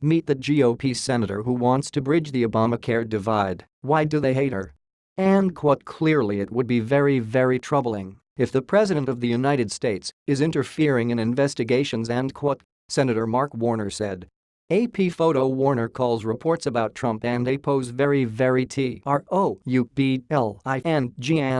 Meet the GOP senator who wants to bridge the Obamacare divide. Why do they hate her? And quote, clearly it would be very troubling if the President of the United States is interfering in investigations and quote, Senator Mark Warner said. AP photo. Warner calls reports about Trump and APOS very troubling and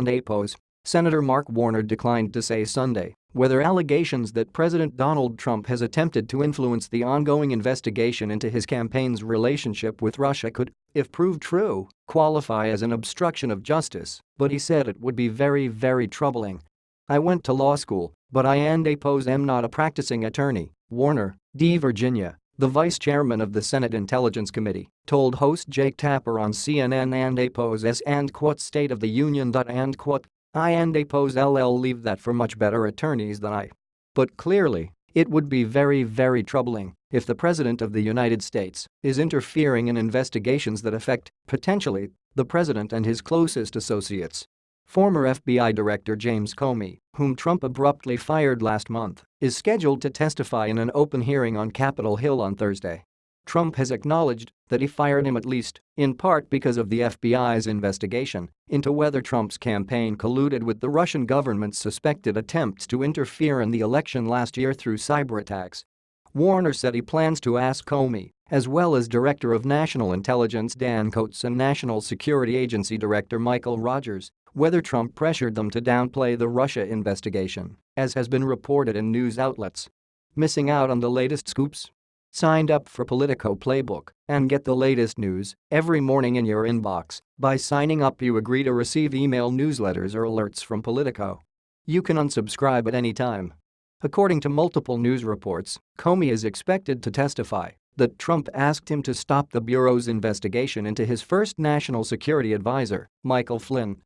APOS. Senator Mark Warner declined to say Sunday whether allegations that President Donald Trump has attempted to influence the ongoing investigation into his campaign's relationship with Russia could, if proved true, qualify as an obstruction of justice, but he said it would be very troubling. I went to law school, but I and APOS am not a practicing attorney, Warner, D. Virginia, the vice chairman of the Senate Intelligence Committee, told host Jake Tapper on CNN and APOS and quote, State of the Union. And quote, I and APOS leave that for much better attorneys than I. But clearly, it would be very troubling if the President of the United States is interfering in investigations that affect, potentially, the President and his closest associates. Former FBI Director James Comey, whom Trump abruptly fired last month, is scheduled to testify in an open hearing on Capitol Hill on Thursday. Trump has acknowledged that he fired him at least, in part because of the FBI's investigation into whether Trump's campaign colluded with the Russian government's suspected attempts to interfere in the election last year through cyber attacks. Warner said he plans to ask Comey, as well as Director of National Intelligence Dan Coats and National Security Agency Director Michael Rogers, whether Trump pressured them to downplay the Russia investigation, as has been reported in news outlets. Missing out on the latest scoops? Sign up for Politico Playbook and get the latest news every morning in your inbox. By signing up, you agree to receive email newsletters or alerts from Politico. You can unsubscribe at any time. According to multiple news reports, Comey is expected to testify that Trump asked him to stop the Bureau's investigation into his first national security advisor, Michael Flynn.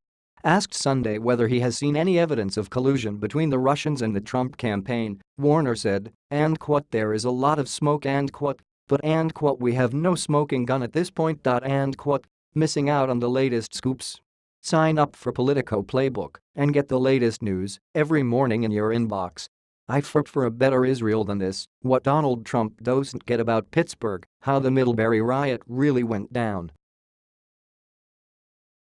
Asked Sunday whether he has seen any evidence of collusion between the Russians and the Trump campaign, Warner said, and quote, there is a lot of smoke and quote, but and quote, we have no smoking gun at this point. And quote, missing out on the latest scoops? Sign up for Politico Playbook and get the latest news every morning in your inbox. I fought for a better Israel than this, what Donald Trump doesn't get about Pittsburgh, how the Middlebury riot really went down.